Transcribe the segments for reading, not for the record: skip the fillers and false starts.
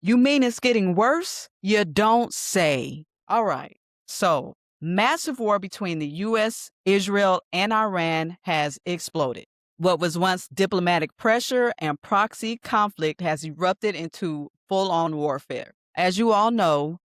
You mean it's getting worse? You don't say. All right. So, massive war between the U.S., Israel, and Iran has exploded. What was once diplomatic pressure and proxy conflict has erupted into full-on warfare. As you all know,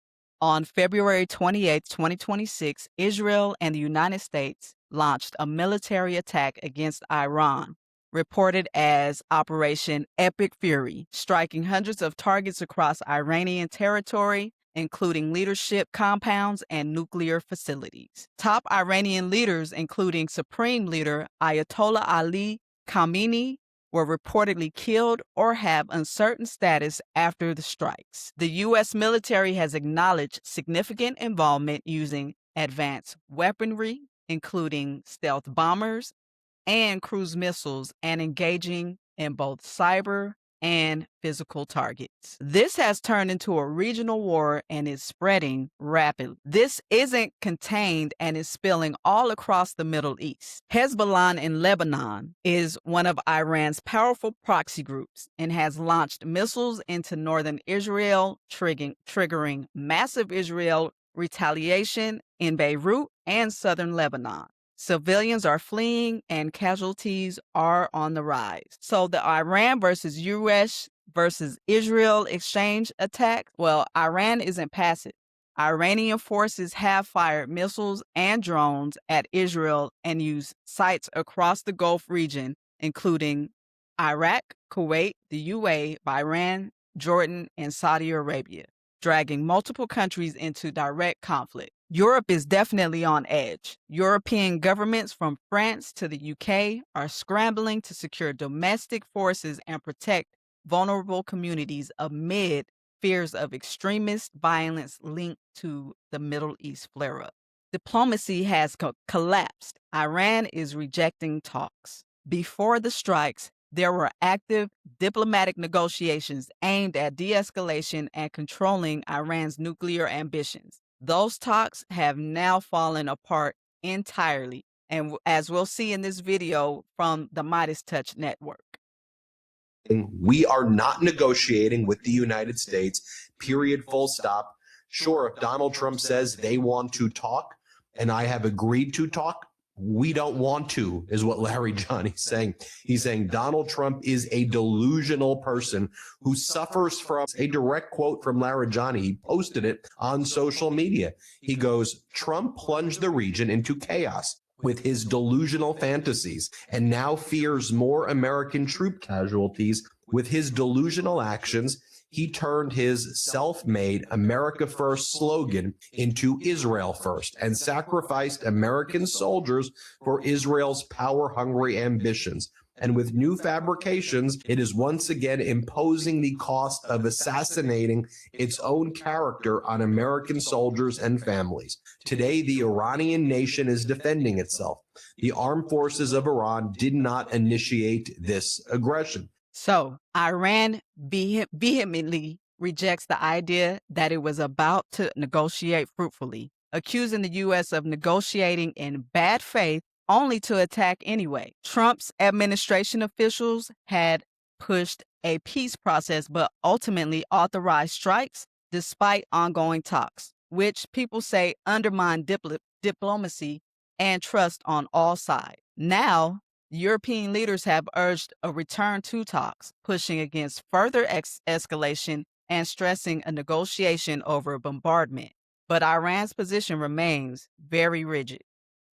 on February 28, 2026, Israel and the United States launched a military attack against Iran, reported as Operation Epic Fury, striking hundreds of targets across Iranian territory, including leadership compounds and nuclear facilities. Top Iranian leaders, including Supreme Leader Ayatollah Ali Khamenei, were reportedly killed or have uncertain status after the strikes. The U.S. military has acknowledged significant involvement using advanced weaponry, including stealth bombers and cruise missiles, and engaging in both cyber and physical targets. This has turned into a regional war and is spreading rapidly. This isn't contained and is spilling all across the Middle East. Hezbollah in Lebanon is one of Iran's powerful proxy groups and has launched missiles into northern Israel, triggering massive Israel retaliation in Beirut and southern Lebanon. Civilians are fleeing and casualties are on the rise. So the Iran versus U.S. versus Israel exchange attack, well, Iran isn't passive. Iranian forces have fired missiles and drones at Israel and used sites across the Gulf region, including Iraq, Kuwait, the UAE, Bahrain, Jordan, and Saudi Arabia, dragging multiple countries into direct conflict. Europe is definitely on edge. European governments from France to the UK are scrambling to secure domestic forces and protect vulnerable communities amid fears of extremist violence linked to the Middle East flare-up. Diplomacy has collapsed. Iran is rejecting talks. Before the strikes, there were active diplomatic negotiations aimed at de-escalation and controlling Iran's nuclear ambitions. Those talks have now fallen apart entirely, and as we'll see in this video from the Midas Touch Network. We are not negotiating with the United States, period, full stop. Sure, if Donald Trump says they want to talk, and I have agreed to talk, we don't want to, is what Larry Johnny's saying. He's saying Donald Trump is a delusional person who suffers from a direct quote from Larry Johnny. He posted it on social media. He goes, Trump plunged the region into chaos with his delusional fantasies and now fears more American troop casualties with his delusional actions. He turned his self-made America First slogan into Israel First and sacrificed American soldiers for Israel's power-hungry ambitions. And with new fabrications, it is once again imposing the cost of assassinating its own character on American soldiers and families. Today, the Iranian nation is defending itself. The armed forces of Iran did not initiate this aggression. So Iran vehemently rejects the idea that it was about to negotiate fruitfully, accusing the U.S. of negotiating in bad faith only to attack anyway. Trump's administration officials had pushed a peace process but ultimately authorized strikes despite ongoing talks, which people say undermine diplomacy and trust on all sides. Now, European leaders have urged a return to talks, pushing against further escalation and stressing a negotiation over bombardment. But Iran's position remains very rigid.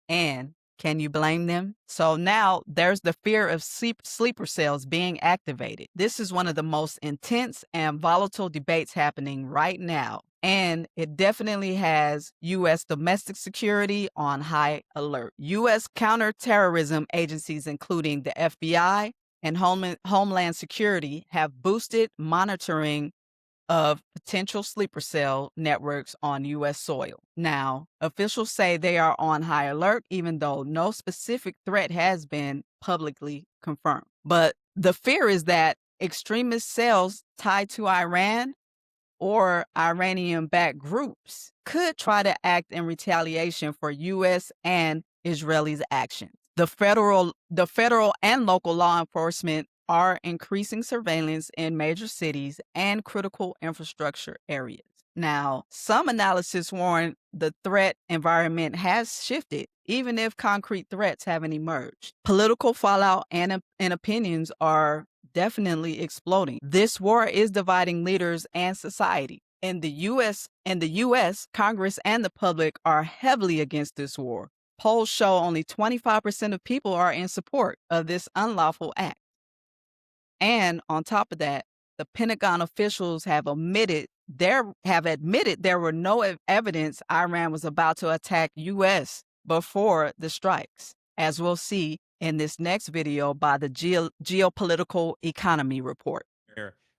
And can you blame them? So now there's the fear of sleeper cells being activated. This is one of the most intense and volatile debates happening right now. And it definitely has U.S. domestic security on high alert. U.S. counterterrorism agencies, including the FBI and Homeland Security, have boosted monitoring of potential sleeper cell networks on U.S. soil. Now, officials say they are on high alert, even though no specific threat has been publicly confirmed. But the fear is that extremist cells tied to Iran or Iranian-backed groups could try to act in retaliation for U.S. and Israelis' actions. The federal and local law enforcement are increasing surveillance in major cities and critical infrastructure areas. Now, some analysis warn the threat environment has shifted, even if concrete threats haven't emerged. Political fallout and opinions are definitely exploding. This war is dividing leaders and society. In the US, Congress and the public are heavily against this war. Polls show only 25% of people are in support of this unlawful act. And on top of that, the Pentagon officials have admitted there were no evidence Iran was about to attack US before the strikes, as we'll see in this next video by the Geopolitical Economy Report.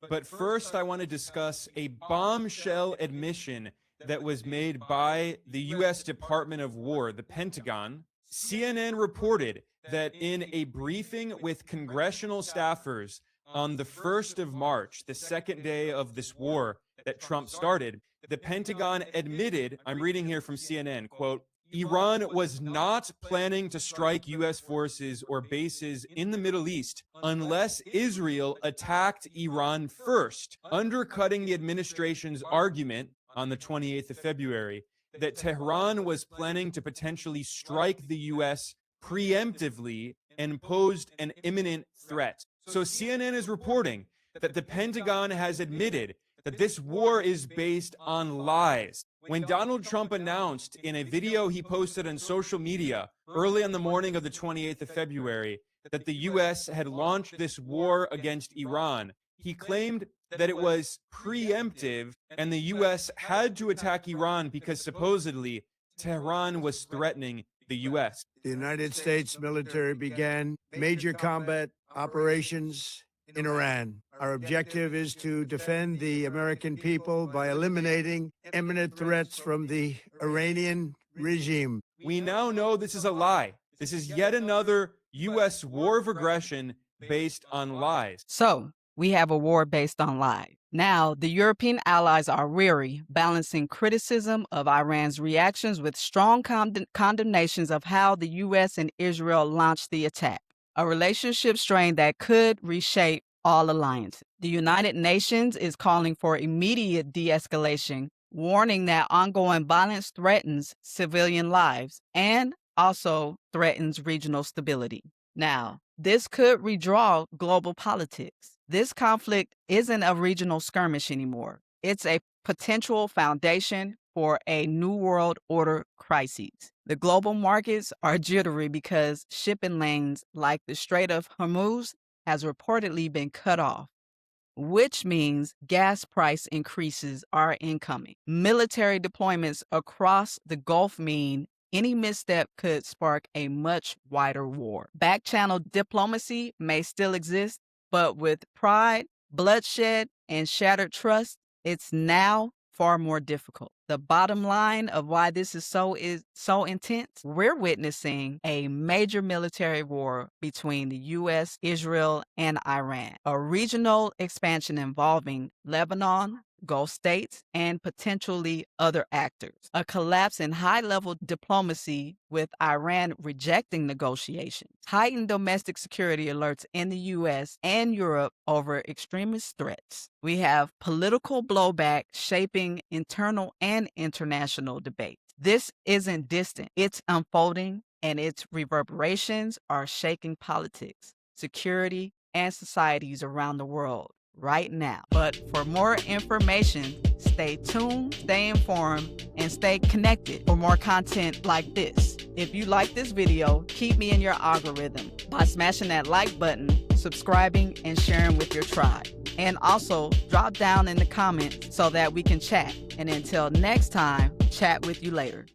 But first, I want to discuss a bombshell admission that was made by the U.S. Department of War, the Pentagon. CNN reported that in a briefing with congressional staffers on the 1st of March, the second day of this war that Trump started, the Pentagon admitted, I'm reading here from CNN, quote, Iran was not planning to strike U.S. forces or bases in the Middle East unless Israel attacked Iran first, undercutting the administration's argument on the 28th of February that Tehran was planning to potentially strike the U.S. preemptively and posed an imminent threat. So CNN is reporting that the Pentagon has admitted that this war is based on lies. When Donald Trump announced in a video he posted on social media early on the morning of the 28th of February that the U.S. had launched this war against Iran, he claimed that it was preemptive and the U.S. had to attack Iran because supposedly Tehran was threatening the U.S. The United States military began major combat operations in Iran. Our objective is to defend the American people by eliminating imminent threats from the Iranian regime. We now know this is a lie. This is yet another U.S. war of aggression based on lies. So, we have a war based on lies. Now, the European allies are weary, balancing criticism of Iran's reactions with strong condemnations of how the U.S. and Israel launched the attack, a relationship strain that could reshape all alliances. The United Nations is calling for immediate de-escalation, warning that ongoing violence threatens civilian lives and also threatens regional stability. Now, this could redraw global politics. This conflict isn't a regional skirmish anymore. It's a potential foundation for a new world order crisis. The global markets are jittery because shipping lanes like the Strait of Hormuz has reportedly been cut off, which means gas price increases are incoming. Military deployments across the Gulf mean any misstep could spark a much wider war. Back-channel diplomacy may still exist, but with pride, bloodshed, and shattered trust, it's now far more difficult. The bottom line of why this is so intense, we're witnessing a major military war between the U.S., Israel, and Iran, a regional expansion involving Lebanon, Gulf states, and potentially other actors. A collapse in high-level diplomacy with Iran rejecting negotiations. Heightened domestic security alerts in the U.S. and Europe over extremist threats. We have political blowback shaping internal and international debates. This isn't distant. It's unfolding, and its reverberations are shaking politics, security, and societies around the world right now. But for more information, stay tuned, stay informed, and stay connected for more content like this. If you like this video, keep me in your algorithm by smashing that like button, subscribing, and sharing with your tribe. And also, drop down in the comments so that we can chat. And until next time, chat with you later.